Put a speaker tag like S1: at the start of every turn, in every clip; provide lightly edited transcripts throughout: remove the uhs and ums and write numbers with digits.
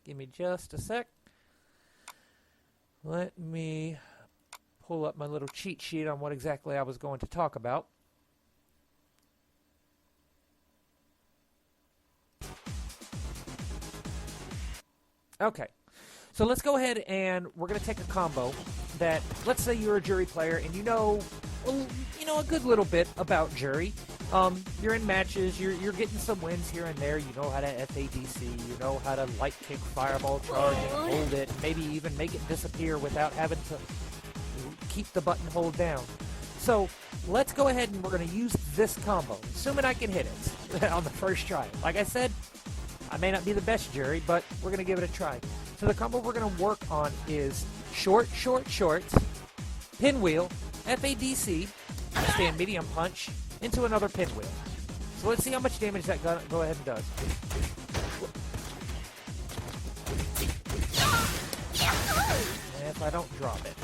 S1: Give me just a sec. Let me pull up my little cheat sheet on what exactly I was going to talk about. Okay, so let's go ahead and we're going to take a combo that, let's say you're a Juri player and you know a good little bit about Juri. You're in matches, you're getting some wins here and there. You know how to FADC, you know how to light kick, fireball charge, and hold it, and maybe even make it disappear without having to keep the button hold down. So let's go ahead and we're going to use this combo, assuming I can hit it on the first try. Like I said, I may not be the best Juri, but we're going to give it a try. So the combo we're going to work on is short, pinwheel, FADC, stand medium punch, into another pinwheel. So let's see how much damage that go ahead and does. And if I don't drop it.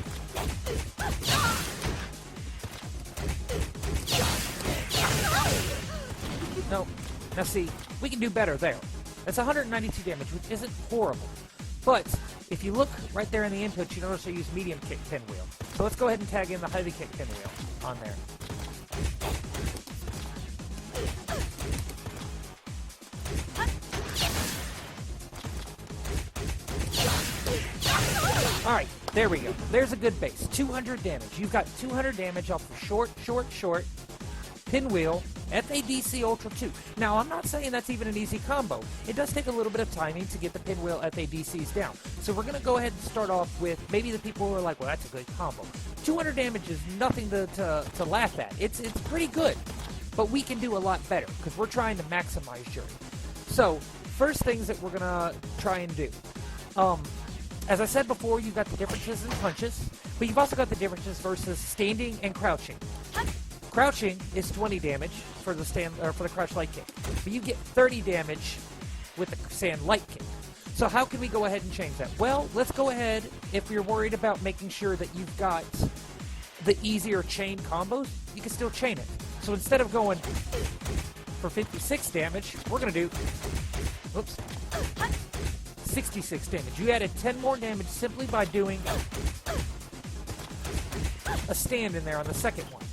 S1: No. Now see, we can do better there. That's 192 damage, which isn't horrible. But if you look right there in the input, you notice I use medium kick pinwheel. So let's go ahead and tag in the heavy kick pinwheel on there. Alright, there we go. There's a good base. 200 damage. You've got 200 damage off of short, pinwheel, FADC Ultra 2. Now, I'm not saying that's even an easy combo. It does take a little bit of timing to get the pinwheel FADCs down. So we're going to go ahead and start off with maybe the people who are like, well, that's a good combo. 200 damage is nothing to laugh at. It's pretty good, but we can do a lot better because we're trying to maximize Juri. So, first things that we're going to try and do. As I said before, you've got the differences in punches, but you've also got the differences versus standing and crouching. Crouching is 20 damage for the for the crouch light kick, but you get 30 damage with the stand light kick. So how can we go ahead and change that? Well, let's go ahead, if you're worried about making sure that you've got the easier chain combos, you can still chain it. So instead of going for 56 damage, we're going to do 66 damage. You added 10 more damage simply by doing a stand in there on the second one.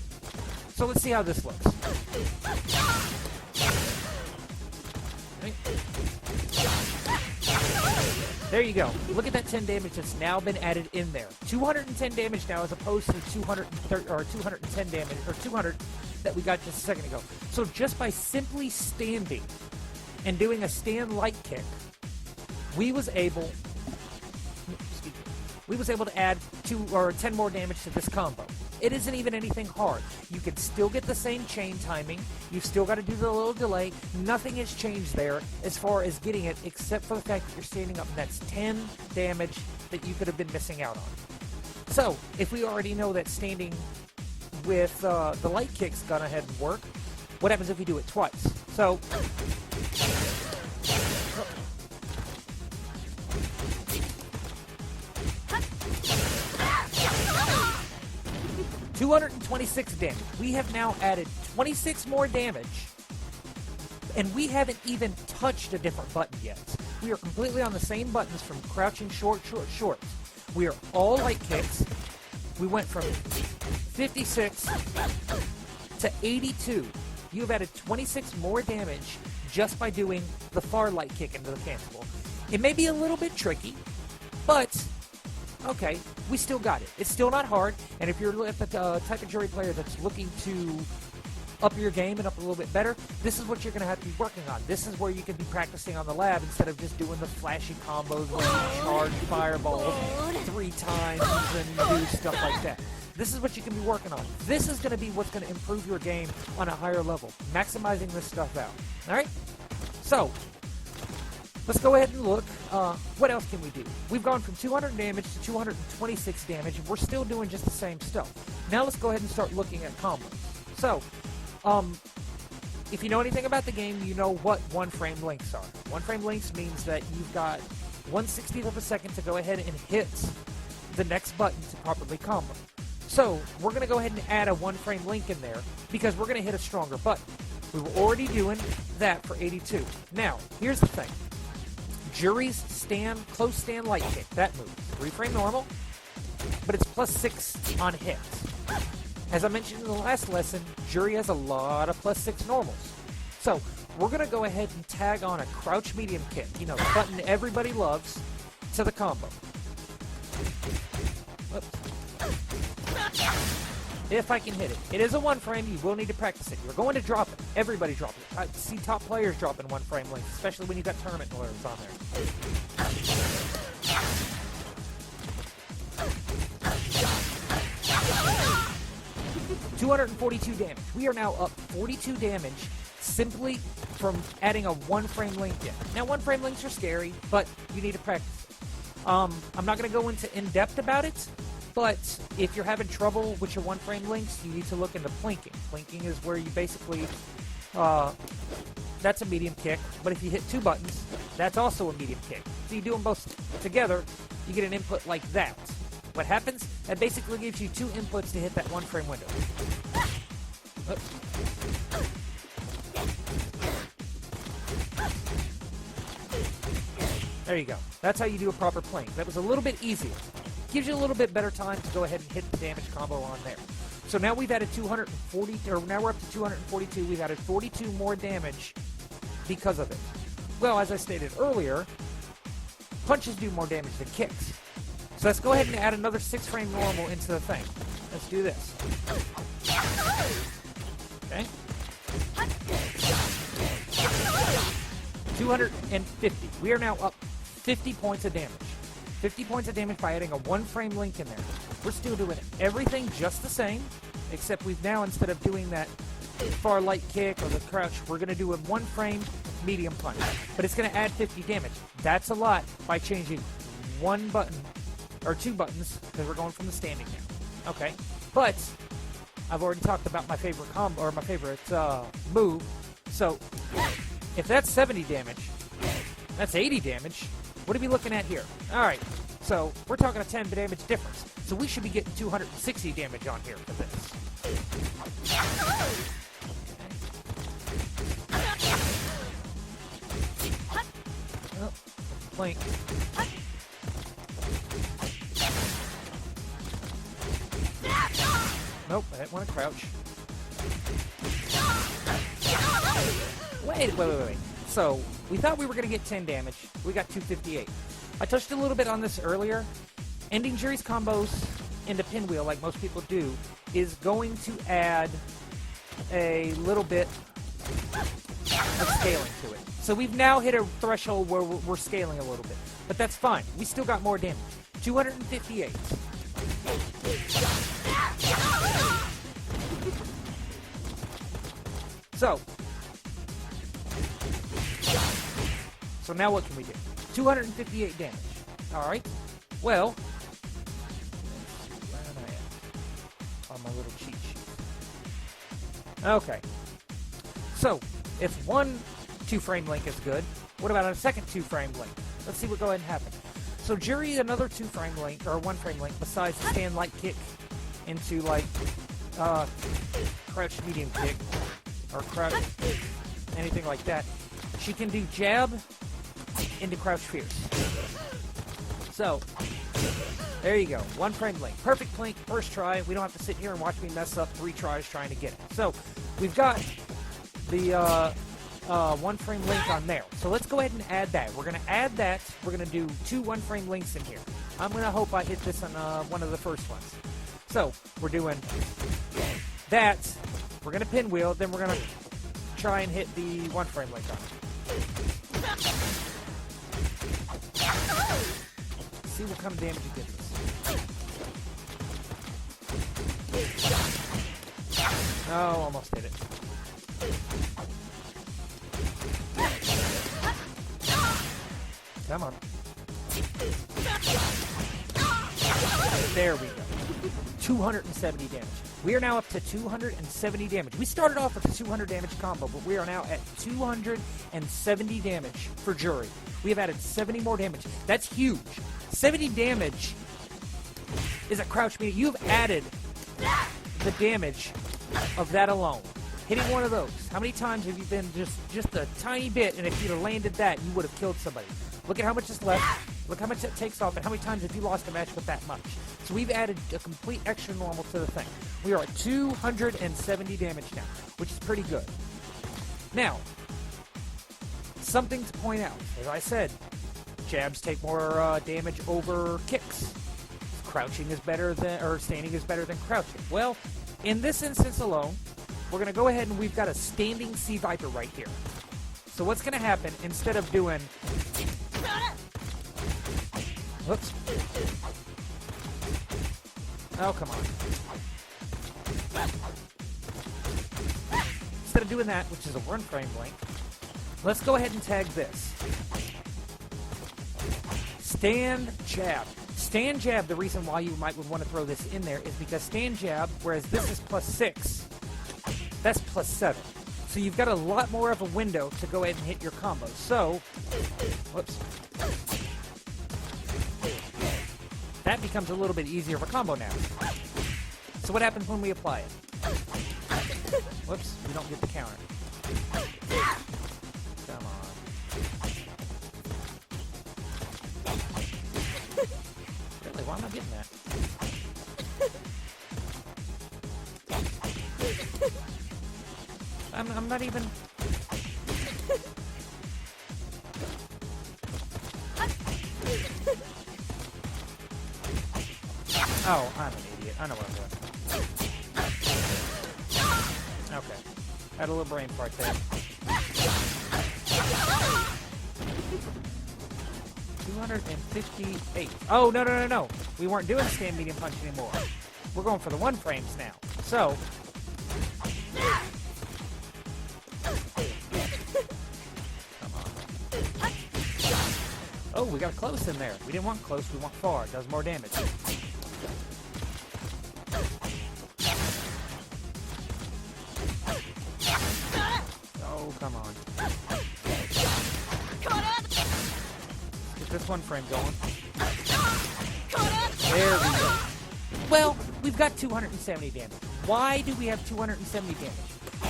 S1: So let's see how this looks. Right. There you go. Look at that 10 damage that's now been added in there. 210 damage now as opposed to 210 damage, or 200 that we got just a second ago. So just by simply standing and doing a stand light kick, we was able to add 2 or 10 more damage to this combo. It isn't even anything hard. You can still get the same chain timing. You've still got to do the little delay. Nothing has changed there as far as getting it, except for the fact that you're standing up, and that's 10 damage that you could have been missing out on. So, if we already know that standing with the light kick's gone ahead and work, what happens if we do it twice? So, 226 damage. We have now added 26 more damage, and we haven't even touched a different button yet. We are completely on the same buttons from crouching short. We are all light kicks. We went from 56 to 82. You have added 26 more damage just by doing the far light kick into the cancelable. It may be a little bit tricky, but okay, we still got it. It's still not hard, and if you're the type of Juri player that's looking to up your game and up a little bit better, this is what you're going to have to be working on. This is where you can be practicing on the lab instead of just doing the flashy combos where you charge fireballs 3 times and do stuff like that. This is what you can be working on. This is going to be what's going to improve your game on a higher level, maximizing this stuff out. All right? So, let's go ahead and look. What else can we do? We've gone from 200 damage to 226 damage, and we're still doing just the same stuff. Now let's go ahead and start looking at combos. So, if you know anything about the game, you know what one-frame links are. One-frame links means that you've got 1/60th of a second to go ahead and hit the next button to properly combo. So, we're going to go ahead and add a one-frame link in there because we're going to hit a stronger button. We were already doing that for 82. Now, here's the thing. Juri's close stand light kick, that move. 3-frame normal, but it's +6 on hits. As I mentioned in the last lesson, Juri has a lot of +6 normals. So we're going to go ahead and tag on a crouch medium kick, you know, the button everybody loves, to the combo. Whoops. If I can hit it. It is a 1-frame. You will need to practice it. You're going to drop it. Everybody drop it. I see top players dropping 1-frame links, especially when you've got tournament lawyers on there. 242 damage. We are now up 42 damage simply from adding a 1-frame link in. Now, 1-frame links are scary, but you need to practice it. I'm not going to go into in-depth about it, but if you're having trouble with your 1-frame links, you need to look into plinking. Plinking is where you basically, that's a medium kick, but if you hit 2 buttons, that's also a medium kick. So you do them both together, you get an input like that. What happens? That basically gives you 2 inputs to hit that 1-frame window. Oops. There you go. That's how you do a proper plink. That was a little bit easier. Gives you a little bit better time to go ahead and hit the damage combo on there. So now we've added 240, or now we're up to 242. We've added 42 more damage because of it. Well, as I stated earlier, punches do more damage than kicks. So let's go ahead and add another 6-frame normal into the thing. Let's do this. Okay. 250. We are now up 50 points of damage. 50 points of damage by adding a 1-frame link in there. We're still doing everything just the same, except we've now, instead of doing that far light kick or the crouch, we're going to do a 1-frame medium punch. But it's going to add 50 damage. That's a lot by changing 1 button, or 2 buttons, because we're going from the standing now. Okay, but I've already talked about my favorite combo, or my favorite move. So if that's 70 damage, that's 80 damage. What are we looking at here? All right, so we're talking a 10 damage difference. So we should be getting 260 damage on here for this. Oh, blink. Nope, I didn't want to crouch. Wait. So, we thought we were going to get 10 damage. We got 258. I touched a little bit on this earlier. Ending Juri's combos into pinwheel, like most people do, is going to add a little bit of scaling to it. So we've now hit a threshold where we're scaling a little bit. But that's fine. We still got more damage. 258. So now what can we do? 258 damage. Alright. Well, where am I at? On my little cheat sheet. Okay. So, if one 2-frame link is good, what about a second 2-frame link? Let's see what go ahead and happen. So Juri, another 2-frame link, or 1-frame link, besides the stand light kick into, like, crouch medium kick, or crouch, anything like that. She can do jab into crouch fierce. So, there you go. 1-frame link. Perfect link, first try. We don't have to sit here and watch me mess up 3 tries trying to get it. So, we've got the 1-frame link on there. So let's go ahead and add that. We're going to add that. We're going to do 2 1-frame links in here. I'm going to hope I hit this on one of the first ones. So, we're doing that. We're going to pinwheel. Then we're going to try and hit the 1-frame link on it. See what kind of damage it gives us. Oh, almost hit it. Come on. There we go. 270 damage. We are now up to 270 damage. We started off with a 200 damage combo, but we are now at 270 damage for Juri. We have added 70 more damage. That's huge. 70 damage is a crouch medium. You've added the damage of that alone. Hitting one of those. How many times have you been just a tiny bit, and if you'd have landed that, you would have killed somebody. Look at how much is left. Look how much it takes off, and how many times have you lost a match with that much? So we've added a complete extra normal to the thing. We are at 270 damage now, which is pretty good. Now, something to point out. As I said, jabs take more damage over kicks. Crouching is better than, or standing is better than crouching. Well, in this instance alone, we're going to go ahead and we've got a standing Sea Viper right here. So what's going to happen, instead of doing... Whoops. Oh, come on. Instead of doing that, which is a 1 frame length, let's go ahead and tag this. Stand jab. Stand jab, the reason why you might want to throw this in there is because stand jab, whereas this is +6, that's +7. So you've got a lot more of a window to go ahead and hit your combos. So, whoops. That becomes a little bit easier of a combo now. So what happens when we apply it? Whoops, we don't get the counter. Come on. Really, why am I getting that? I'm not even... Oh, I'm an idiot. I know what I'm doing. Okay. Had a little brain fart there. 258. Oh, no. We weren't doing stand medium punch anymore. We're going for the 1 frames now. So... Come on. Oh, we got close in there. We didn't want close, we want far. It does more damage. Oh, come on. Get this 1 frame going. There we go. Well, we've got 270 damage. Why do we have 270 damage?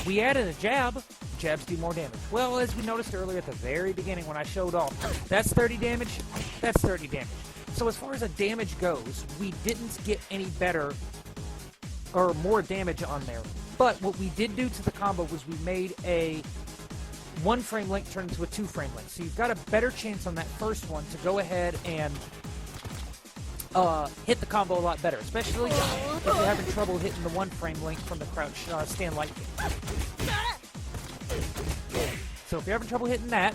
S1: We added a jab. Jabs do more damage. Well, as we noticed earlier at the very beginning when I showed off, that's 30 damage, that's 30 damage. So as far as the damage goes, we didn't get any better or more damage on there. But what we did do to the combo was we made a 1 frame length turn into a 2 frame length. So you've got a better chance on that first one to go ahead and hit the combo a lot better, especially if you're having trouble hitting the 1 frame length from the crouch stand light kick. So if you're having trouble hitting that,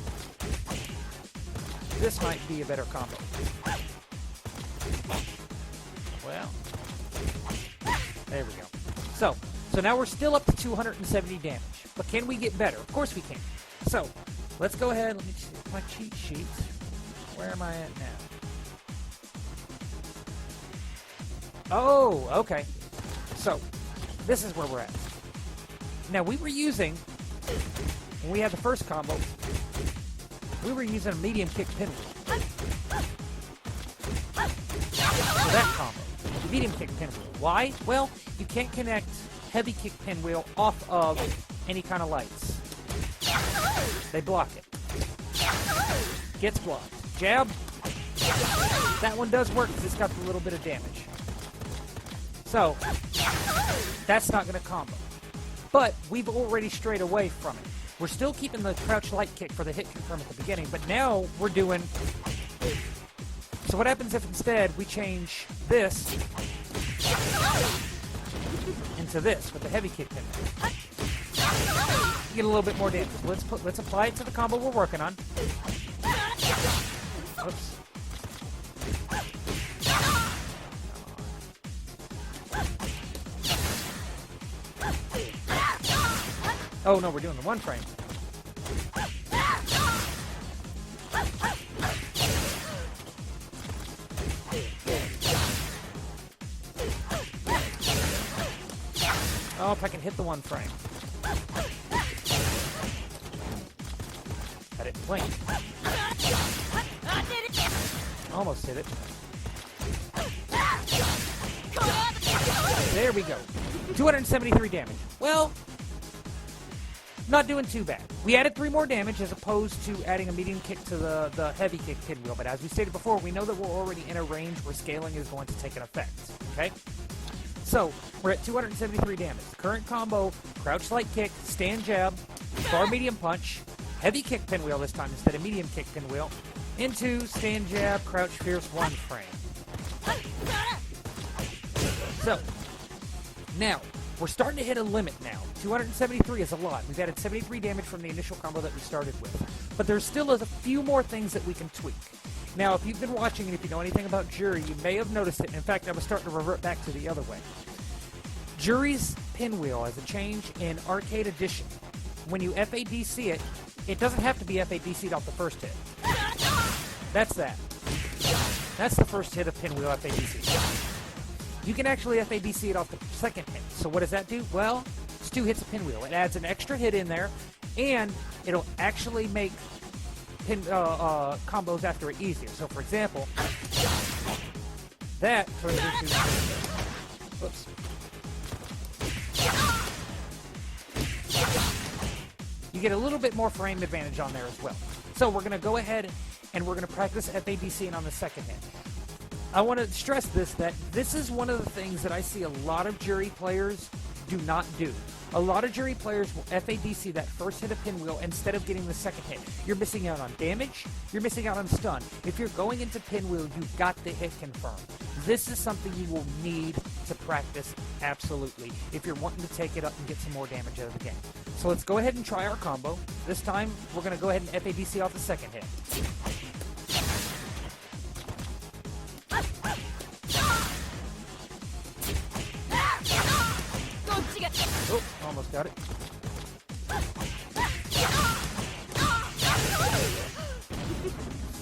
S1: this might be a better combo. Well, there we go. So now we're still up to 270 damage. But can we get better? Of course we can. So, let's go ahead. Let me check my cheat sheet. Where am I at now? Oh, okay. So, this is where we're at. Now, we were using, when we had the first combo, we were using a medium kick pinwheel. For that combo, the medium kick pinwheel. Why? Well, you can't connect heavy kick pinwheel off of any kind of lights. They block it. Gets blocked. Jab. That one does work because it's got a little bit of damage. So, that's not going to combo. But we've already strayed away from it. We're still keeping the crouch light kick for the hit confirm at the beginning, but now we're doing... So what happens if instead we change this into this with the heavy kick pin? Get a little bit more damage. Let's apply it to the combo we're working on. Oops. Oh no, we're doing the 1 frame. Oh, if I can hit the 1 frame. I didn't blink. Almost hit it. There we go. 273 damage. Well, Not doing too bad. We added 3 more damage as opposed to adding a medium kick to the heavy kick pinwheel. But as we stated before, we know that we're already in a range where scaling is going to take an effect. Okay? So, we're at 273 damage. Current combo, crouch light kick, stand jab, bar medium punch, heavy kick pinwheel this time instead of medium kick pinwheel, into stand jab, crouch fierce 1 frame. So, now, we're starting to hit a limit now. 273 is a lot. We've added 73 damage from the initial combo that we started with. But there still is a few more things that we can tweak. Now, if you've been watching and if you know anything about Juri, you may have noticed it. In fact, I was starting to revert back to the other way. Juri's pinwheel has a change in Arcade Edition. When you FADC it, it doesn't have to be FADC'd off the first hit. That's that. That's the first hit of pinwheel FADC. You can actually FADC it off the second hit. So what does that do? Well, it's 2 hits of pinwheel. It adds an extra hit in there, and it'll actually make combos after it easier. So for example, that turns into... Whoops. You get a little bit more frame advantage on there as well. So we're going to go ahead and we're going to practice FADCing on the second hit. I want to stress that this is one of the things that I see a lot of Juri players do not do. A lot of Juri players will FADC that first hit of pinwheel instead of getting the second hit. You're missing out on damage. You're missing out on stun. If you're going into pinwheel, you've got the hit confirmed. This is something you will need to practice absolutely if you're wanting to take it up and get some more damage out of the game. So let's go ahead and try our combo. This time, we're going to go ahead and FADC off the second hit. Oh, almost got it.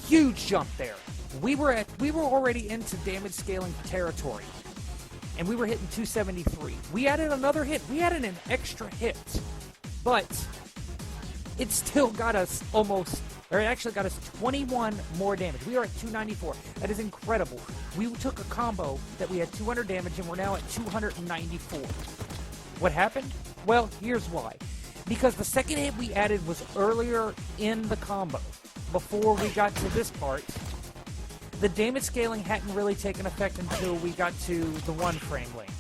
S1: Huge jump there. We were already into damage scaling territory, and we were hitting 273. We added another hit. We added an extra hit, but it still got us it actually got us 21 more damage. We are at 294. That is incredible. We took a combo that we had 200 damage, and we're now at 294. What happened? Well, here's why. Because the second hit we added was earlier in the combo. Before we got to this part, the damage scaling hadn't really taken effect until we got to the 1 frame length.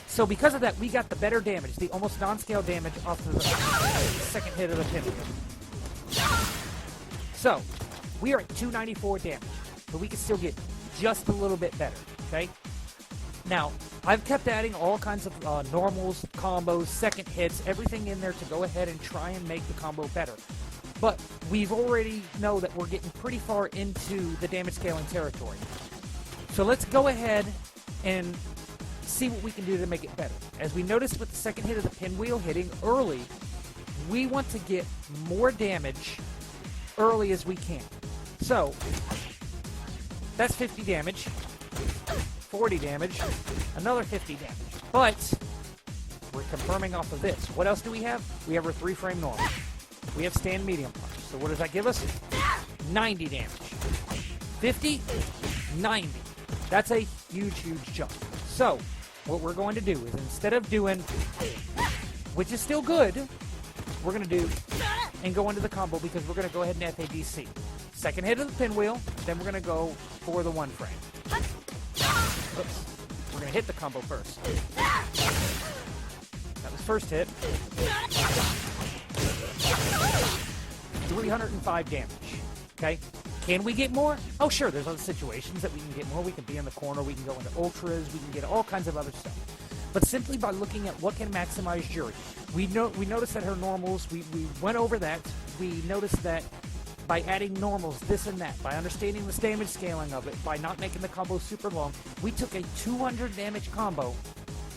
S1: So because of that, we got the better damage, the almost non-scale damage off of the second hit of the pinwheel. So, we are at 294 damage, but we can still get just a little bit better, okay? Now, I've kept adding all kinds of normals, combos, second hits, everything in there to go ahead and try and make the combo better. But we've already know that we're getting pretty far into the damage scaling territory. So let's go ahead and see what we can do to make it better. As we noticed with the second hit of the pinwheel hitting early, we want to get more damage early as we can. So, that's 50 damage, 40 damage, another 50 damage. But, we're confirming off of this. What else do we have? We have our 3-frame normal. We have stand medium punch. So what does that give us? 90 damage. 50, 90. That's a huge, huge jump. So, what we're going to do is instead of doing, which is still good, we're going to do and go into the combo because we're going to go ahead and FADC. Second hit of the pinwheel, then we're going to go for the 1 frame. Oops. We're going to hit the combo first. That was first hit. 305 damage. Okay? Can we get more? Oh, sure. There's other situations that we can get more. We can be in the corner. We can go into ultras. We can get all kinds of other stuff. But simply by looking at what can maximize Juri, we noticed that her normals, we went over that. We noticed that by adding normals, this and that, by understanding the damage scaling of it, by not making the combo super long, we took a 200 damage combo.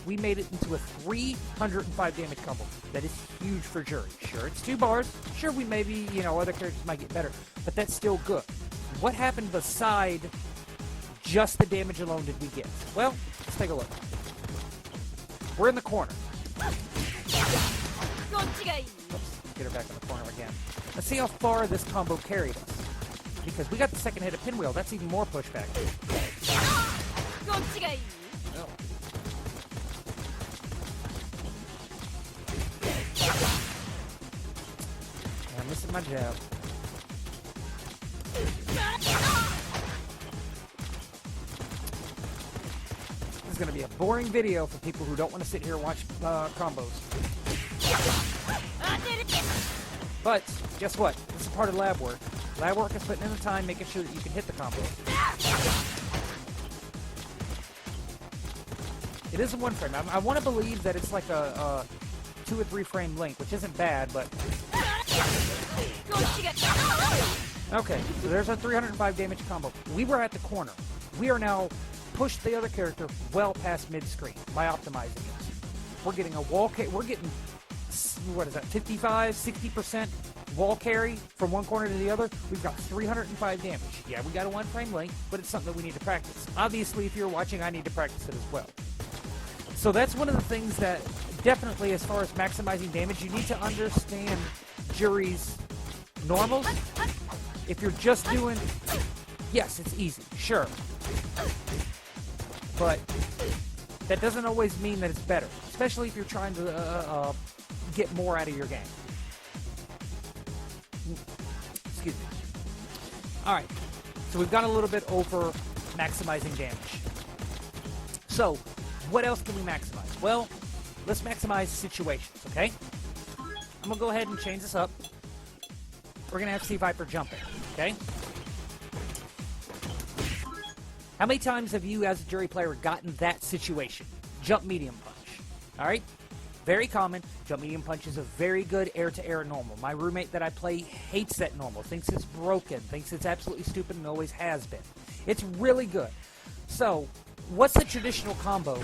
S1: We made it into a 305 damage combo. That is huge for Juri. Sure, it's 2 bars. Sure, we maybe, other characters might get better, but that's still good. What happened beside just the damage alone did we get? Well, let's take a look. We're in the corner. Oops, get her back in the corner again. Let's see how far this combo carried us. Because we got the second hit of pinwheel. That's even more pushback. Oh. my jab. This is going to be a boring video for people who don't want to sit here and watch combos. But, guess what? This is part of lab work. Lab work is putting in the time, making sure that you can hit the combo. It is a 1 frame. I want to believe that it's like a 2 or 3 frame link, which isn't bad, but... Okay, so there's our 305 damage combo. We were at the corner. We are now pushed the other character well past mid-screen by optimizing it. We're getting a wall we're getting, what is that, 55, 60% wall carry from one corner to the other. We've got 305 damage. Yeah, we got a 1 frame link, but it's something that we need to practice. Obviously, if you're watching, I need to practice it as well. So that's one of the things that definitely, as far as maximizing damage, you need to understand Juri's normals. If you're just doing... Yes, it's easy, sure. But that doesn't always mean that it's better, especially if you're trying to get more out of your game. Excuse me. Alright, so we've gone a little bit over maximizing damage. So, what else can we maximize? Well, let's maximize situations, okay? I'm going to go ahead and change this up. We're going to have C Viper jumping, okay? How many times have you, as a Juri player, gotten that situation? Jump medium punch. All right? Very common. Jump medium punch is a very good air-to-air normal. My roommate that I play hates that normal, thinks it's broken, thinks it's absolutely stupid, and always has been. It's really good. So, what's the traditional combo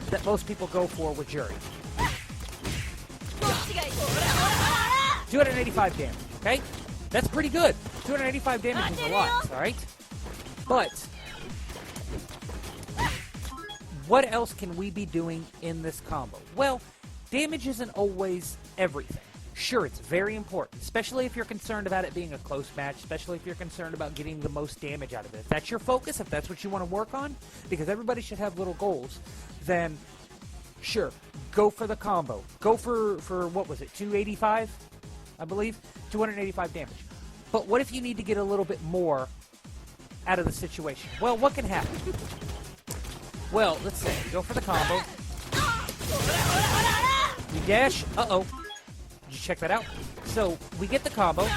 S1: that most people go for with Juri? 285 damage, okay? That's pretty good. 285 damage is a lot, all right? But... what else can we be doing in this combo? Well, damage isn't always everything. Sure, it's very important, especially if you're concerned about it being a close match, especially if you're concerned about getting the most damage out of it. If that's your focus, if that's what you want to work on, because everybody should have little goals, then sure, go for the combo. Go for what was it, 285, I believe? 285 damage. But what if you need to get a little bit more out of the situation? Well, what can happen? Well, let's say, go for the combo. We dash. Uh-oh. Did you check that out? So, we get the combo. We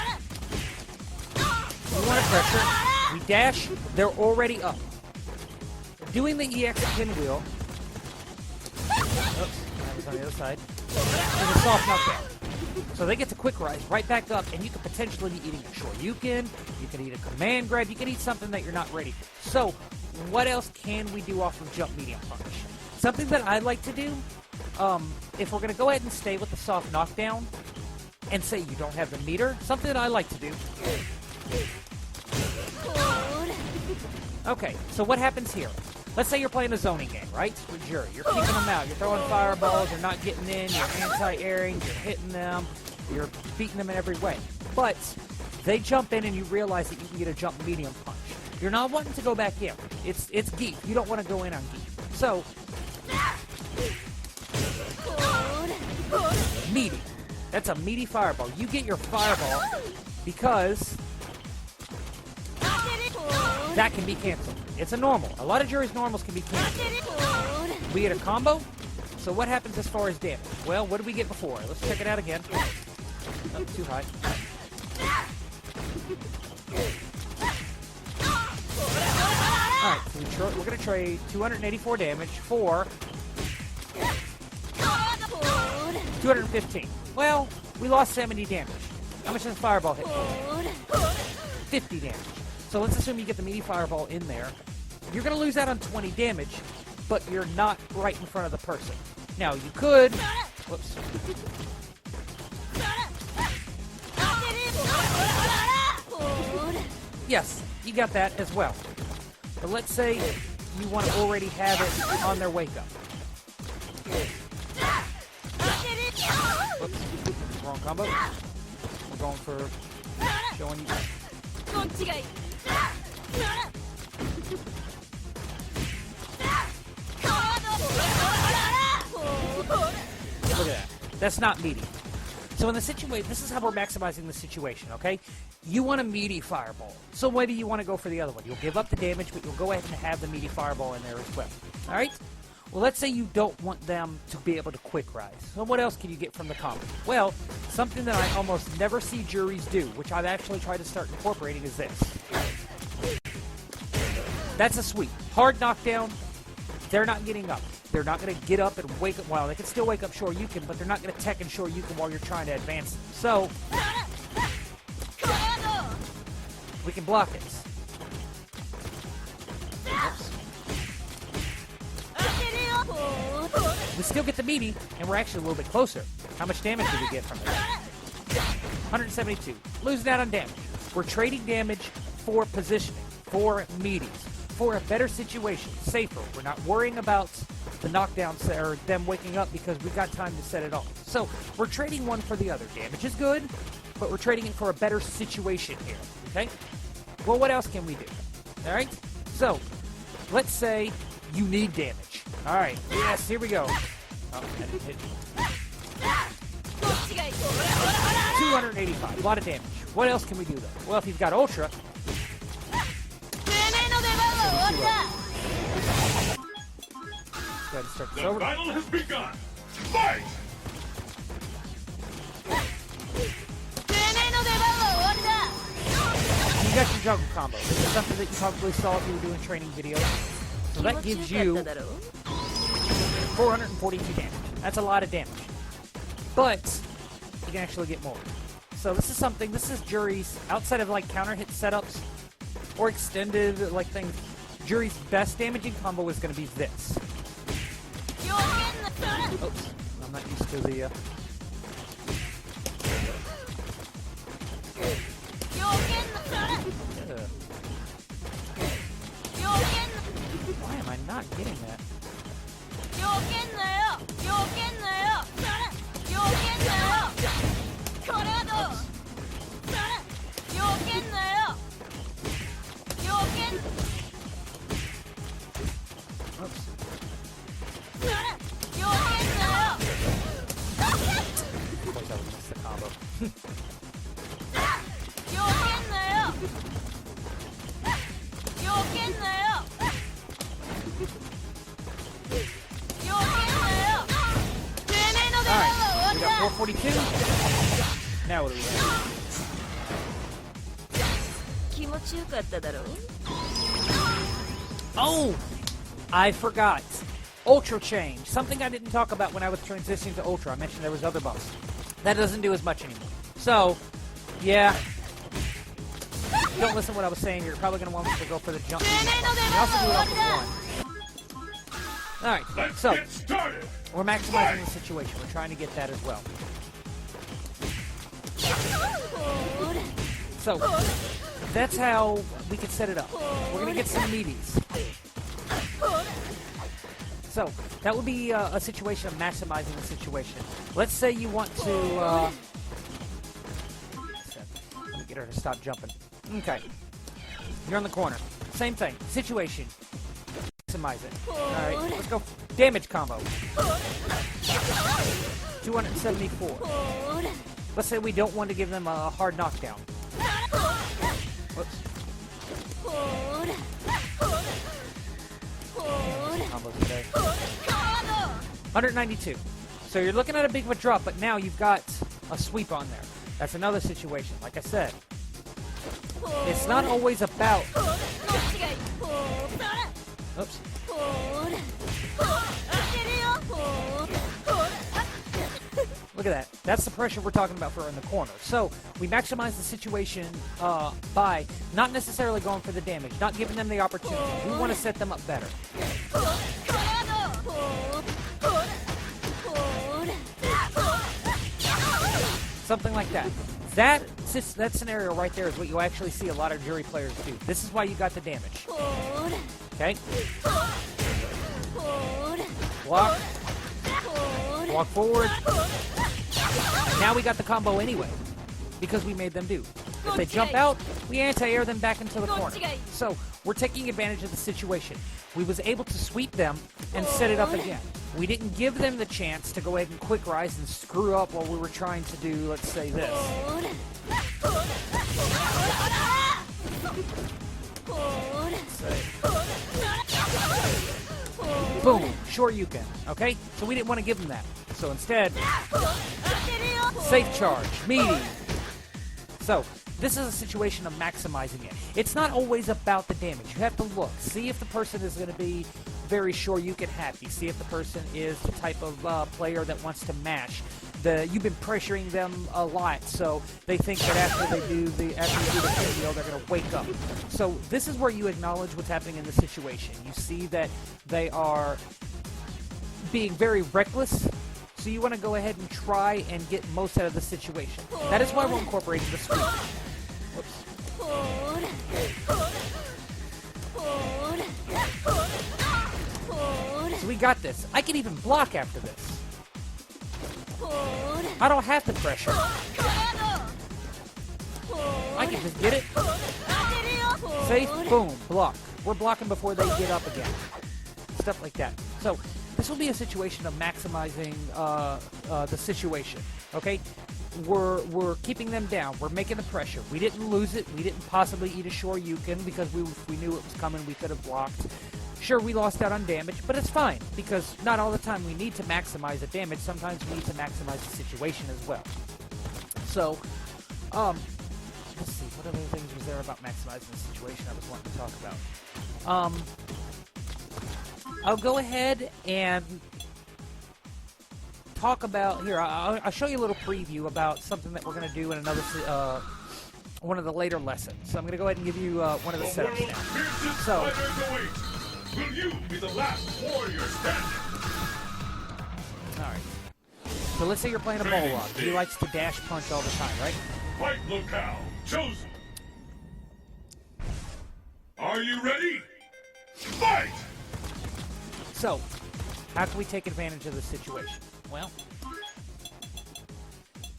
S1: want to pressure. We dash. They're already up. Doing the EX pinwheel. Oops, that was on the other side. There's a soft knockdown. So they get to quick rise right back up, and you could potentially be eating a Shoryuken. You can eat a command grab. You can eat something that you're not ready for. So, what else can we do off of jump medium punch? Something that I like to do, if we're going to go ahead and stay with the soft knockdown, and say you don't have the meter, something that I like to do. Okay, so what happens here? Let's say you're playing a zoning game, right? With Juri. You're keeping them out. You're throwing fireballs. You're not getting in. You're anti-airing. You're hitting them. You're beating them in every way. But they jump in and you realize that you can get a jump medium punch. You're not wanting to go back in. It's geek. You don't want to go in on geek. So, meaty. That's a meaty fireball. You get your fireball because that can be canceled. It's a normal. A lot of Juri's normals can be canceled. We get a combo. So what happens as far as damage? Well, what did we get before? Let's check it out again. Oh, too high. Alright, so we're going to trade 284 damage for 215. Well, we lost 70 damage. How much does Fireball hit? 50 damage. So let's assume you get the meaty Fireball in there. You're going to lose out on 20 damage, but you're not right in front of the person. Now, you could... Whoops. Yes, you got that as well. But let's say you want to already have it on their wake up. Whoops. Wrong combo. We're going for showing you. Look at that. That's not meaty. So in the situation, this is how we're maximizing the situation, okay? You want a meaty fireball. So maybe you want to go for the other one. You'll give up the damage, but you'll go ahead and have the meaty fireball in there as well. All right? Well, let's say you don't want them to be able to quick rise. So what else can you get from the combo? Well, something that I almost never see Juris do, which I've actually tried to start incorporating, is this. That's a sweep. Hard knockdown. They're not getting up. They're not going to get up and wake up. Well, they can still wake up Shoryuken, but they're not going to tech and Shoryuken while you're trying to advance them. So, we can block this. Oops. We still get the meaty, and we're actually a little bit closer. How much damage did we get from it? 172. Losing out on damage. We're trading damage for positioning, for meaties, for a better situation, safer. We're not worrying about the knockdowns or them waking up because we've got time to set it off. So we're trading one for the other. Damage is good, but we're trading it for a better situation here. Okay? Well, what else can we do? All right? So let's say you need damage. All right. Yes, here we go. Oh, I didn't hit you. 285. A lot of damage. What else can we do, though? Well, if you've got Ultra... Go ahead and start this over.
S2: The battle has begun. Fight!
S1: You got your juggle combo. This is something that you probably saw if you were doing training videos. So that gives you 442 damage. That's a lot of damage. But you can actually get more. So this is something, this is Juri's, outside of like counter hit setups or extended like things, Juri's best damaging combo is going to be this. Oops, I'm not used to the... Why am I not getting that? Oops. Of course I would miss the combo. Alright, we got 442. Now what do we have? Oh! I forgot. Ultra change. Something I didn't talk about when I was transitioning to Ultra. I mentioned there was other buffs. That doesn't do as much anymore. So, yeah. If you don't listen to what I was saying, you're probably going to want me to go for the jump. You also do it off of one. Alright, so we're maximizing the situation. We're trying to get that as well. So, that's how we can set it up. We're going to get some meaties. So, that would be a situation of maximizing the situation. let's say you want to, let me get her to stop jumping. Okay. You're in the corner. Same thing. Situation. Maximize it. Alright, let's go. Damage combo. 274. Let's say we don't want to give them a hard knockdown. Whoops. Combos today. 192. So you're looking at a big of a drop, but now you've got a sweep on there. That's another situation. Like I said, it's not always about... Oops. Look at that. That's the pressure we're talking about for in the corner. So we maximize the situation by not necessarily going for the damage, not giving them the opportunity. We want to set them up better. Something like that. That scenario right there is what you actually see a lot of Juri players do. This is why you got the damage. Okay? Walk. Walk forward. Now we got the combo anyway, because we made them do. If they jump out, we anti-air them back into the corner. So, we're taking advantage of the situation. We was able to sweep them and set it up again. We didn't give them the chance to go ahead and quick rise and screw up while we were trying to do, let's say, this. Boom, sure you can. Okay, so we didn't want to give them that. So instead, safe charge, meaty. So this is a situation of maximizing it. It's not always about the damage. You have to look, see if the person is going to be very sure you can happy. See if the person is the type of player that wants to mash. You've been pressuring them a lot, so they think that after you do the pinwheel, they're going to wake up. So this is where you acknowledge what's happening in the situation. You see that they are being very reckless, so you want to go ahead and try and get most out of the situation. That is why we're incorporating the squeak. Whoops. So we got this. I can even block after this. I don't have to pressure. I can just get it. Safe, boom, block. We're blocking before they get up again. Stuff like that. So this will be a situation of maximizing the situation. Okay? We're keeping them down. We're making the pressure. We didn't lose it. We didn't possibly eat a Shoryuken because we knew it was coming. We could have blocked. Sure, we lost out on damage, but it's fine, because not all the time we need to maximize the damage. Sometimes we need to maximize the situation as well. So, let's see, what other things was there about maximizing the situation I was wanting to talk about? I'll go ahead and talk about, here, I'll show you a little preview about something that we're going to do in another, one of the later lessons. So I'm going to go ahead and give you one of the setups now. So,
S2: will you be the last warrior standing?
S1: Alright. So let's say you're playing a Balrog. He likes to dash punch all the time, right?
S2: Fight locale chosen. Are you ready? Fight!
S1: So, how can we take advantage of the situation? Well,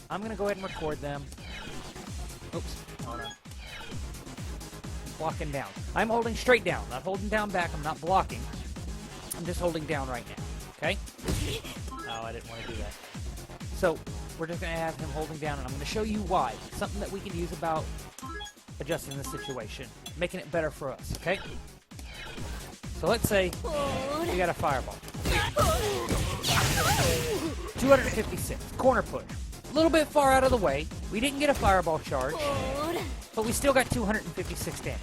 S1: I'm going to go ahead and record them. Oops, hold on. Blocking down. I'm holding straight down, not holding down back. I'm not blocking. I'm just holding down right now. Okay? Oh, I didn't want to do that. So, we're just going to have him holding down, and I'm going to show you why. Something that we can use about adjusting the situation, making it better for us. Okay? So let's say we got a fireball. 256. Corner push. A little bit far out of the way. We didn't get a fireball charge, but we still got 256 damage.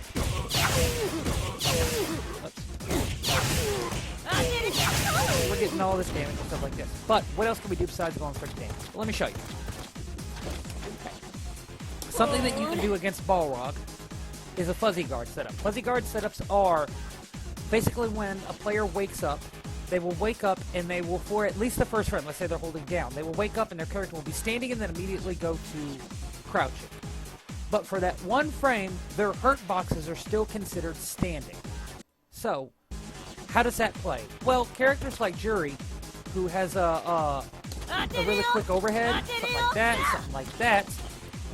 S1: We're getting all this damage and stuff like this. But what else can we do besides going for the damage? Well, let me show you. Okay. Something that you can do against Balrog is a fuzzy guard setup. Fuzzy guard setups are basically when a player wakes up, they will wake up and they will, for at least the first frame, let's say they're holding down, they will wake up and their character will be standing and then immediately go to crouching. But for that one frame, their hurt boxes are still considered standing. So, how does that play? Well, characters like Juri, who has a really quick overhead, something like that,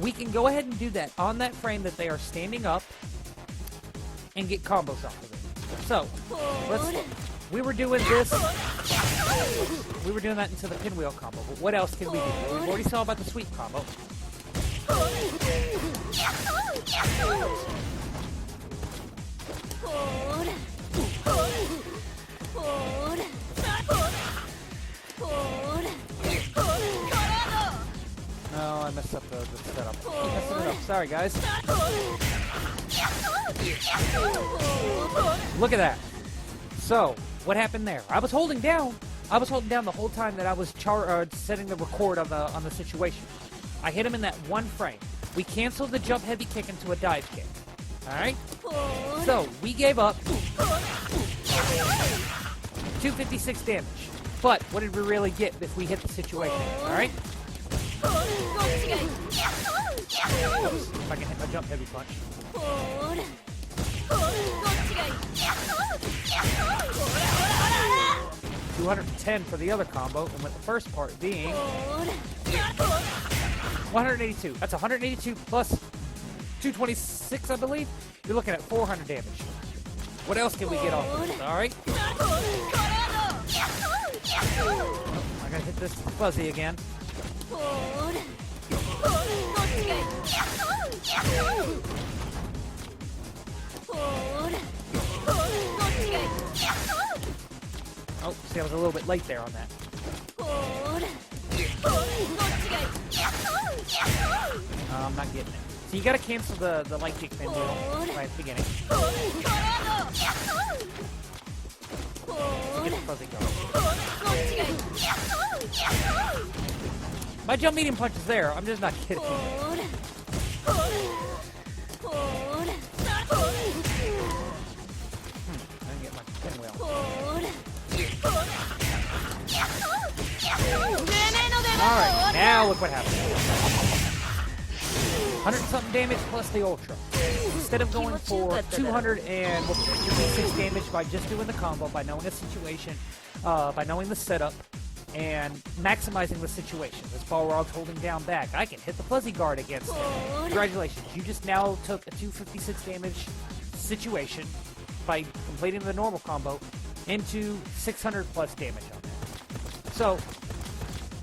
S1: we can go ahead and do that on that frame that they are standing up and get combos off of it. So, let's look. We were doing this. We were doing that into the pinwheel combo. But what else can we do? We already saw about the sweep combo. Oh, I messed up the setup. Keep messing it up. Sorry, guys. Look at that. So, what happened there? I was holding down. I was holding down the whole time that I was setting the record on the situation. I hit him in that one frame. We canceled the jump heavy kick into a dive kick. Alright? So, we gave up 256 damage. But, what did we really get if we hit the situation? Alright? If I can hit my jump heavy punch. 210 for the other combo, and with the first part being 182. That's 182 plus 226, I believe. You're looking at 400 damage. What else can we get off of this? All right. Oh, I gotta hit this fuzzy again. Oh, see, I was a little bit late there on that. I'm not getting it. So you gotta cancel the light kick spin deal right at the beginning. So get the fuzzy going. My jump medium punch is there. I'm just not getting it. I didn't get my pinwheel. Alright, now look what happened. 100-something damage plus the Ultra. Instead of going for 256 damage by just doing the combo, by knowing a situation, by knowing the setup, and maximizing the situation. This Balrog's holding down back. I can hit the fuzzy guard against him. Congratulations. You just now took a 256 damage situation by completing the normal combo into 600 plus damage on that. So,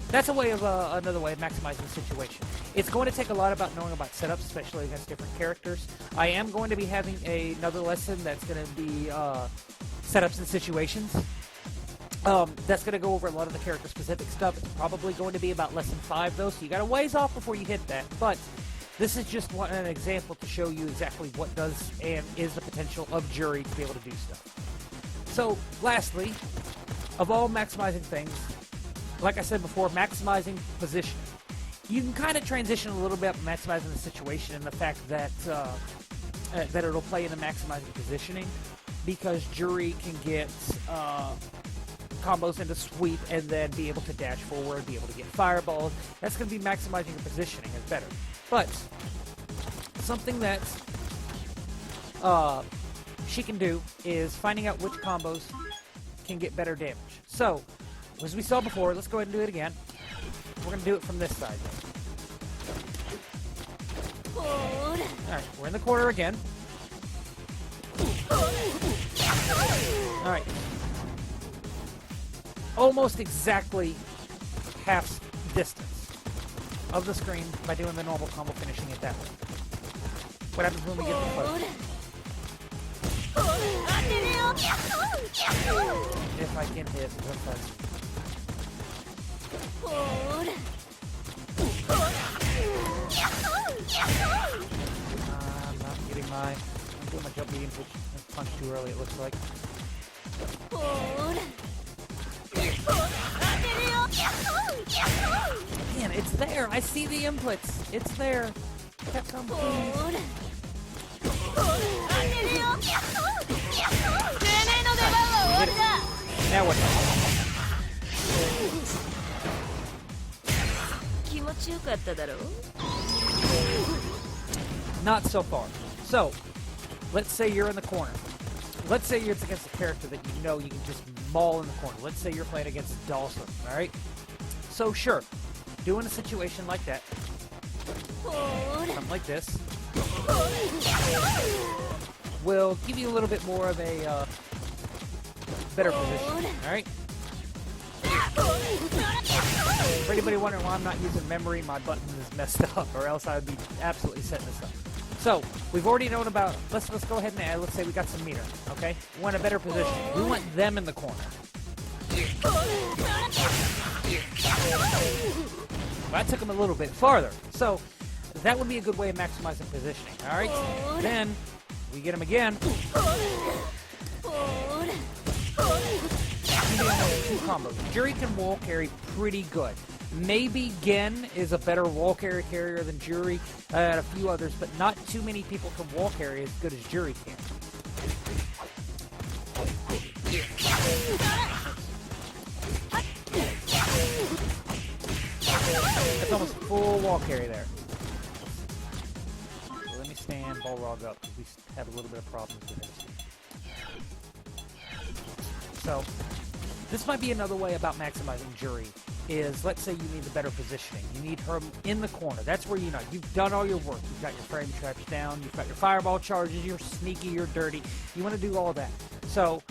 S1: that's a way of another way of maximizing the situation. It's going to take a lot about knowing about setups, especially against different characters. I am going to be having another lesson that's going to be setups and situations. That's going to go over a lot of the character-specific stuff. It's probably going to be about lesson 5, though, so you got a ways off before you hit that. But this is just an example to show you exactly what does and is the potential of Juri to be able to do stuff. So, lastly, of all maximizing things, like I said before, maximizing positioning. You can kind of transition a little bit maximizing the situation and the fact that that it'll play into maximizing positioning, because Juri can get combos into sweep and then be able to dash forward, be able to get fireballs. That's going to be maximizing your positioning is better. But something that she can do is finding out which combos can get better damage. So, as we saw before, let's go ahead and do it again. We're going to do it from this side. Alright, we're in the corner again. Alright. Almost exactly half distance of the screen by doing the normal combo, finishing it that way. What happens when we get the fuzz? If I can hit the fuzz. I'm not getting I'm doing my jump medium punch too early, it looks like. Man, it's there. I see the inputs. It's there. Capcom, please. Now what? Not so far. So, let's say you're in the corner. Let's say it's against a character that you know you can just maul in the corner. Let's say you're playing against Dawson, alright? So, sure, doing a situation like that, something like this, will give you a little bit more of a better position, alright? For anybody wondering why I'm not using memory, my button is messed up, or else I would be absolutely setting this up. So, we've already known about, let's go ahead and add, let's say we got some meter, okay? We want a better position. We want them in the corner. Well, that took them a little bit farther. So, that would be a good way of maximizing positioning, alright? Then, we get them again. Two combos. Juri can wall carry pretty good. Maybe Gen is a better wall carrier than Juri, and a few others, but not too many people can wall carry as good as Juri can. That's almost full wall carry there. So let me stand Balrog up, because we have a little bit of problems with this. So, this might be another way about maximizing Juri, is let's say you need the better positioning. You need her in the corner. That's where you know you've done all your work. You've got your frame traps down. You've got your fireball charges. You're sneaky. You're dirty. You want to do all that. So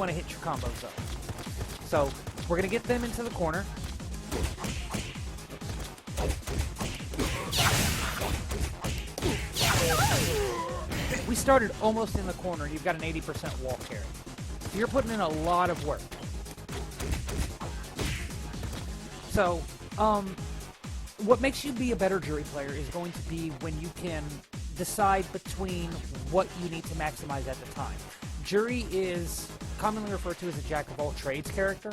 S1: want to hit your combo zone. So we're going to get them into the corner. We started almost in the corner, and you've got an 80% wall carry. So you're putting in a lot of work. So, what makes you be a better Juri player is going to be when you can decide between what you need to maximize at the time. Juri is commonly referred to as a jack-of-all-trades character,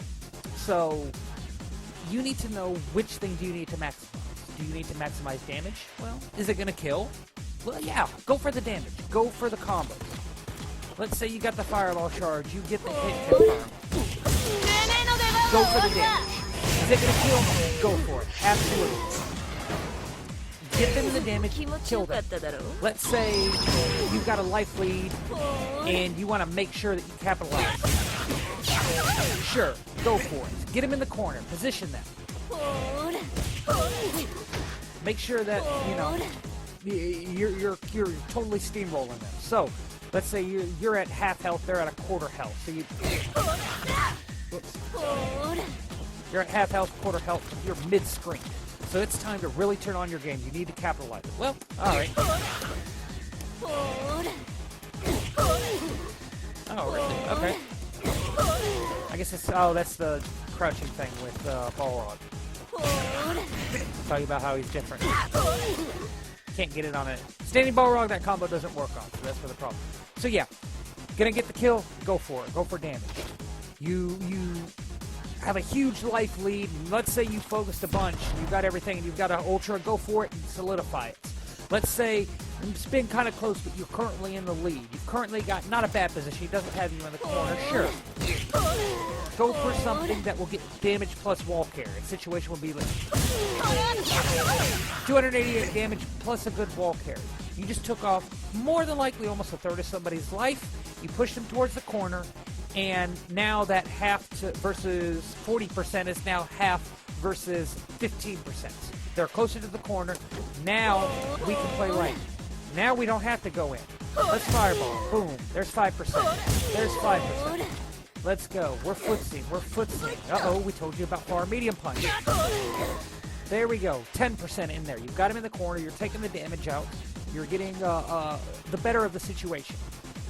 S1: so you need to know which thing do you need to maximize. Do you need to maximize damage? Well, is it going to kill? Well, yeah, go for the damage. Go for the combos. Let's say you got the Fireball charge, you get the hit confirmed. Go for the damage. Is it going to kill? Go for it. Absolutely. Get them in the damage, kill them. Let's say you've got a life lead and you want to make sure that you capitalize. Sure, go for it. Get them in the corner, position them. Make sure that, you know, you're totally steamrolling them. So, let's say you're at half health, they're at a quarter health. So you... Oops. You're at half health, quarter health, you're mid-screen. So it's time to really turn on your game. You need to capitalize it. Well, alright. Oh, really? Okay. I guess it's... Oh, that's the crouching thing with Balrog. Talking about how he's different. Can't get it on it. Standing Balrog, that combo doesn't work on, so that's where the problem. So yeah, gonna get the kill, go for it. Go for damage. You have a huge life lead, and let's say you focused a bunch, and you've got everything, and you've got an ultra, go for it and solidify it. Let's say it's been kind of close, but you're currently in the lead. You've currently got not a bad position. He doesn't have you in the corner. Sure. Go for something that will get damage plus wall carry. A situation will be like 288 damage plus a good wall carry. You just took off more than likely almost a third of somebody's life. You pushed them towards the corner, and now that half to versus 40% is now half versus 15%. They're closer to the corner. Now we can play right. Now we don't have to go in. Let's fireball. Boom. There's 5%. There's 5%. Let's go. We're footsing. We're footsing. Uh-oh, we told you about far medium punch. There we go. 10% in there. You've got him in the corner. You're taking the damage out. You're getting the better of the situation.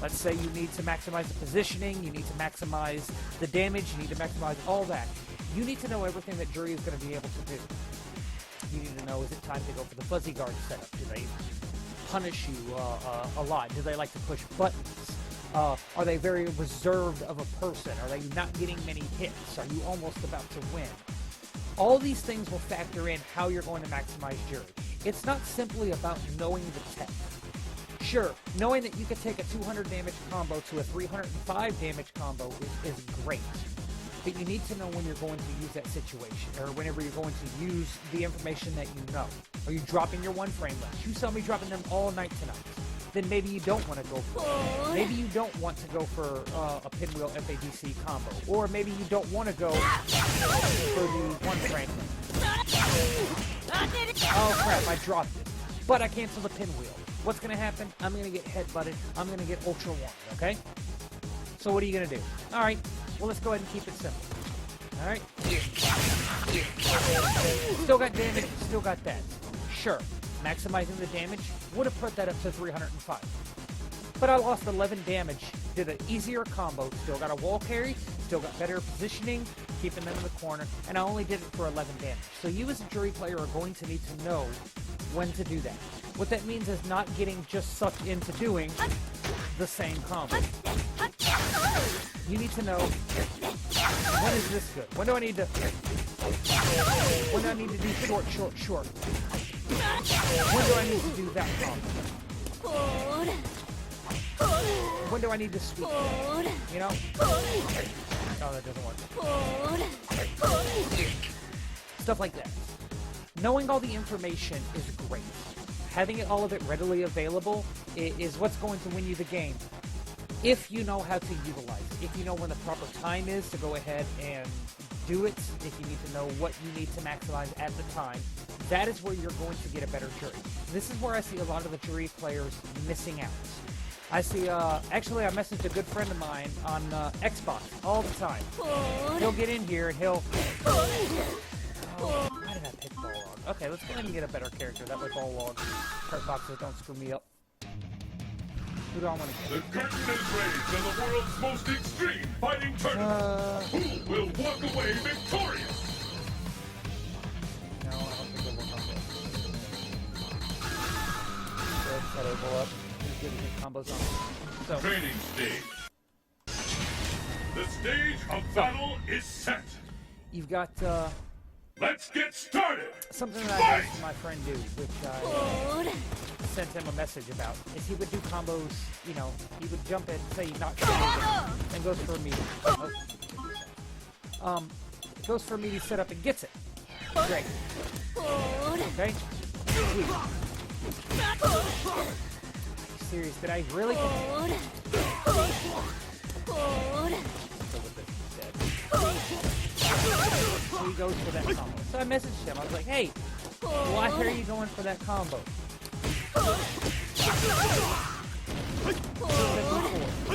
S1: Let's say you need to maximize the positioning. You need to maximize the damage. You need to maximize all that. You need to know everything that Juri is going to be able to do. You need to know, is it time to go for the fuzzy guard setup? Do they punish you a lot? Do they like to push buttons? Are they very reserved of a person? Are they not getting many hits? Are you almost about to win? All these things will factor in how you're going to maximize Juri. It's not simply about knowing the tech. Sure, knowing that you can take a 200 damage combo to a 305 damage combo is great. But you need to know when you're going to use that situation, or whenever you're going to use the information that you know. Are you dropping your one frame limits? You saw me dropping them all night tonight. Then maybe you don't want to go for it. Maybe you don't want to go for a pinwheel FADC combo. Or maybe you don't want to go for the one frame limit. Oh crap, I dropped it. But I canceled the pinwheel. What's going to happen? I'm going to get headbutted. I'm going to get ultra one, okay? So what are you going to do? Alright, well let's go ahead and keep it simple. Alright? Still got damage, still got that. Sure, maximizing the damage would have put that up to 305. But I lost 11 damage, did an easier combo, still got a wall carry, still got better positioning, keeping them in the corner, and I only did it for 11 damage. So you as a Juri player are going to need to know when to do that. What that means is not getting just sucked into doing the same combo. You need to know, when is this good? When do I need to do short, short, short? When do I need to do that combo? When do I need to sweep? You know? Oh, that doesn't work. Stuff like that. Knowing all the information is great. Having all of it readily available is what's going to win you the game. If you know how to utilize it. If you know when the proper time is to go ahead and do it. If you need to know what you need to maximize at the time. That is where you're going to get a better Juri. This is where I see a lot of the Juri players missing out. I see, actually I messaged a good friend of mine on Xbox all the time. He'll get in here and he'll... Oh, why did I pick Balrog? Okay, let's go ahead and get a better character. That way Balrog hurt boxes don't screw me up. Who do I want to
S2: The
S1: get?
S2: curtain is raised on the world's most extreme fighting tournament. Who will walk away victorious?
S1: No, I don't think we'll work on this. Go ahead and set Abel up. He's good to get combos on. So,
S2: Training stage. The stage of battle is set.
S1: you've got
S2: Let's get started.
S1: something that I had my friend do, which I sent him a message about, is he would do combos, you know, he would jump in, say he's not sure, and goes for a meaty. Goes for a meaty setup and gets it. Great. Okay? Sweet. Serious, did I really get So he goes for that combo. So I messaged him. I was like, hey, why are you going for that combo?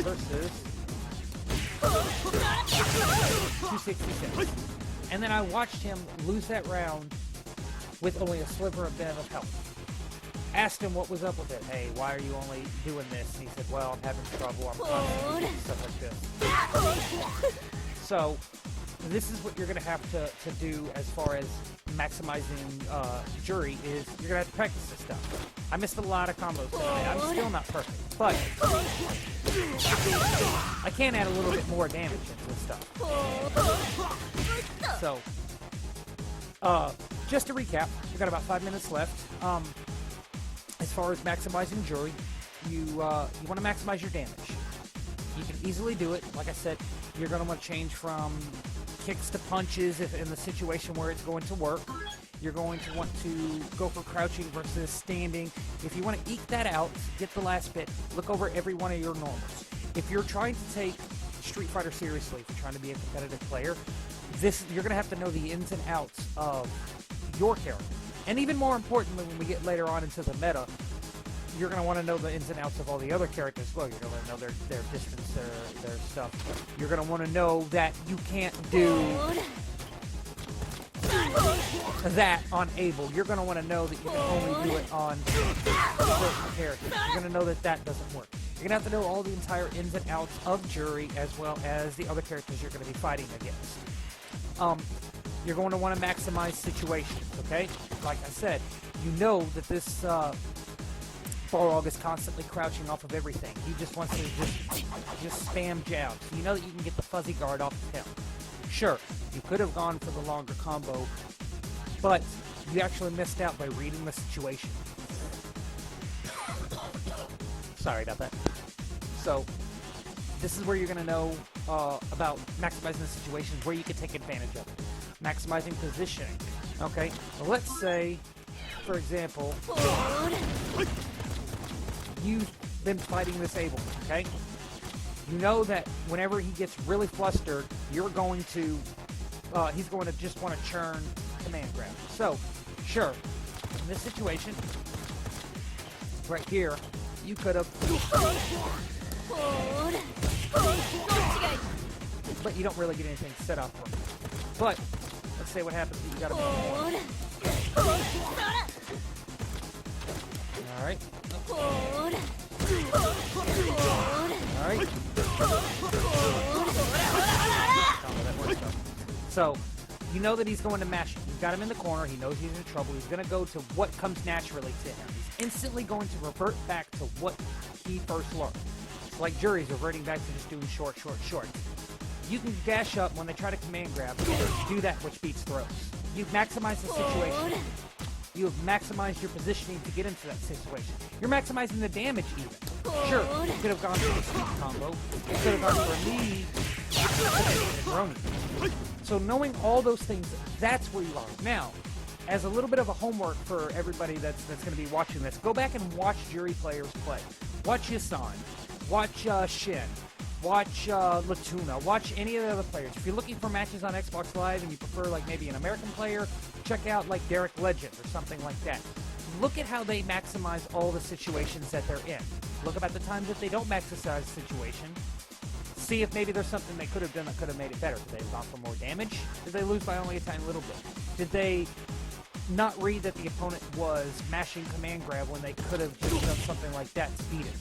S1: Versus 266. And then I watched him lose that round with only a sliver of bit of health. Asked him what was up with it. Hey, why are you only doing this? And he said, well, I'm having trouble. I'm constantly doing stuff like this. So, this is what you're going to have to do as far as maximizing Juri, is you're going to have to practice this stuff. I missed a lot of combos today. I'm still not perfect, but I can add a little bit more damage into this stuff. So, just to recap, we've got about 5 minutes left. As far as maximizing Juri, you want to maximize your damage. You can easily do it. Like I said, you're going to want to change from kicks to punches if in the situation where it's going to work. You're going to want to go for crouching versus standing. If you want to eke that out, get the last bit, look over every one of your normals. If you're trying to take Street Fighter seriously, if you're trying to be a competitive player, you're going to have to know the ins and outs of your character. And even more importantly, when we get later on into the meta, you're going to want to know the ins and outs of all the other characters as well. You're going to know their distance, their stuff. You're going to want to know that you can't do that on Abel. You're going to want to know that you can only do it on certain characters. You're going to know that that doesn't work. You're going to have to know all the entire ins and outs of Juri as well as the other characters you're going to be fighting against. You're going to want to maximize situations, okay? Like I said, you know that this Balrog is constantly crouching off of everything. He just wants to just spam jabs. So you know that you can get the fuzzy guard off of him. Sure, you could have gone for the longer combo, but you actually missed out by reading the situation. Sorry about that. So, this is where you're going to know about maximizing the situations where you can take advantage of it. Maximizing positioning. Okay, well, let's say, for example, you've been fighting this Abel, okay? You know that whenever he gets really flustered, you're going to, he's going to just want to churn command grab. So, sure, in this situation, right here, you could have, but you don't really get anything set up for him. But, let's say what happens if you got a more. Alright. Alright. So, you know that he's going to mash it. You've got him in the corner. He knows he's in trouble. He's going to go to what comes naturally to him. He's instantly going to revert back to what he first learned. It's like Juri's reverting back to just doing short. You can dash up when they try to command grab. Do that which beats throws. You've maximized the situation. You have maximized your positioning to get into that situation. You're maximizing the damage even. Sure, you could have gone for a sweep combo. You could have gone for a knee. So knowing all those things, that's where you are. Now, as a little bit of a homework for everybody that's going to be watching this, go back and watch Juri players play. Watch Yasan. Watch Shin. Watch Latuna. Watch any of the other players. If you're looking for matches on Xbox Live and you prefer like maybe an American player, check out like Derek Legend or something like that. look at how they maximize all the situations that they're in. Look about the times that they don't maximize a situation. See if maybe there's something they could have done that could have made it better. Did they have gone for more damage? Did they lose by only a tiny little bit? Did they not read that the opponent was mashing command grab when they could have just done something like that to beat it?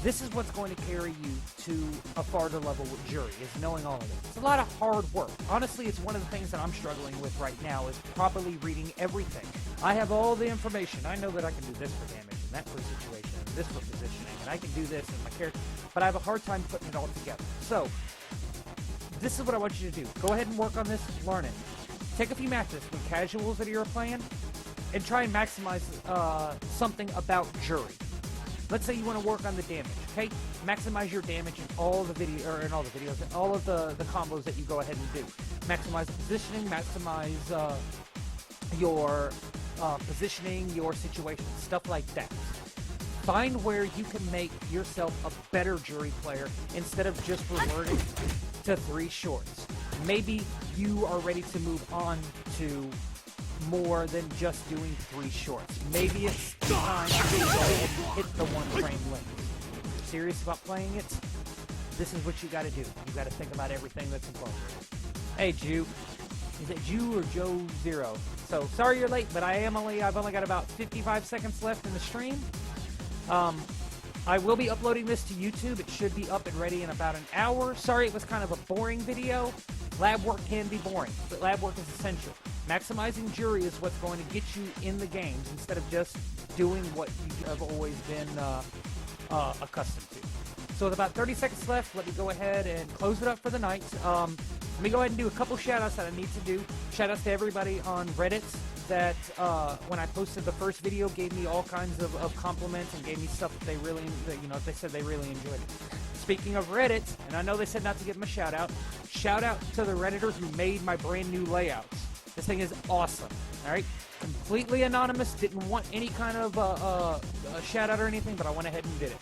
S1: This is what's going to carry you to a farther level with Juri, is knowing all of it. It's a lot of hard work. Honestly, it's one of the things that I'm struggling with right now, is properly reading everything. I have all the information. I know that I can do this for damage, and that for situation, and this for positioning, and I can do this in my character, but I have a hard time putting it all together. So, this is what I want you to do. Go ahead and work on this, learn it. Take a few matches with casuals that you're playing, and try and maximize something about Juri. Let's say you want to work on the damage, okay? Maximize your damage in all the videos, and all of the combos that you go ahead and do. Maximize the positioning, maximize your positioning, your situation, stuff like that. Find where you can make yourself a better Juri player instead of just reverting to 3 shorts. Maybe you are ready to move on to more than just doing 3 shorts. Maybe it's time to go ahead and hit the 1 frame limit. If you're serious about playing it, this is what you gotta do. You gotta think about everything that's involved. Hey, Jew. Is it Jew or Joe Zero? So, sorry you're late, but I've only got about 55 seconds left in the stream. I will be uploading this to YouTube. It should be up and ready in about an hour. Sorry it was kind of a boring video. Lab work can be boring, but lab work is essential. Maximizing Juri is what's going to get you in the games instead of just doing what you have always been accustomed to. So with about 30 seconds left, let me go ahead and close it up for the night. Let me go ahead and do a couple shout-outs that I need to do. Shout-outs to everybody on Reddit that when I posted the first video gave me all kinds of compliments and gave me stuff that they said they really enjoyed it. Speaking of Reddit, and I know they said not to give them a shout-out to the Redditors who made my brand new layouts. This thing is awesome, all right? Completely anonymous, didn't want any kind of a shout-out or anything, but I went ahead and did it.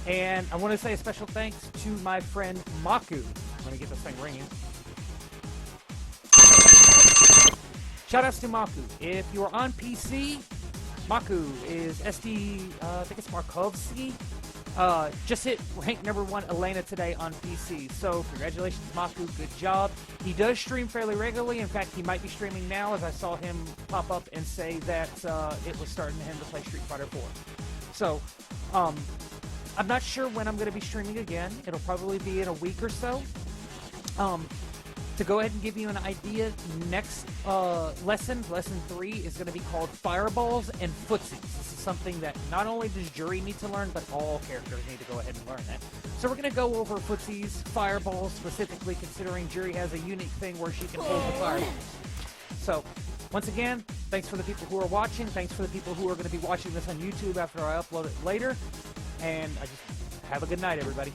S1: And I want to say a special thanks to my friend Maku. Let me get this thing ringing. Shout-outs to Maku. If you're on PC, Maku is SD, I think it's Markovsky. Just hit rank #1 Elena today on PC. So, congratulations, Maku. Good job. He does stream fairly regularly. In fact, he might be streaming now, as I saw him pop up and say that it was starting him to play Street Fighter 4. So, I'm not sure when I'm going to be streaming again. It'll probably be in a week or so. To go ahead and give you an idea, next lesson 3, is going to be called Fireballs and Footsies. This is something that not only does Juri need to learn, but all characters need to go ahead and learn that. So we're going to go over Footsies, Fireballs, specifically considering Juri has a unique thing where she can hold the fireballs. So, once again, thanks for the people who are watching. Thanks for the people who are going to be watching this on YouTube after I upload it later. And I just have a good night, everybody.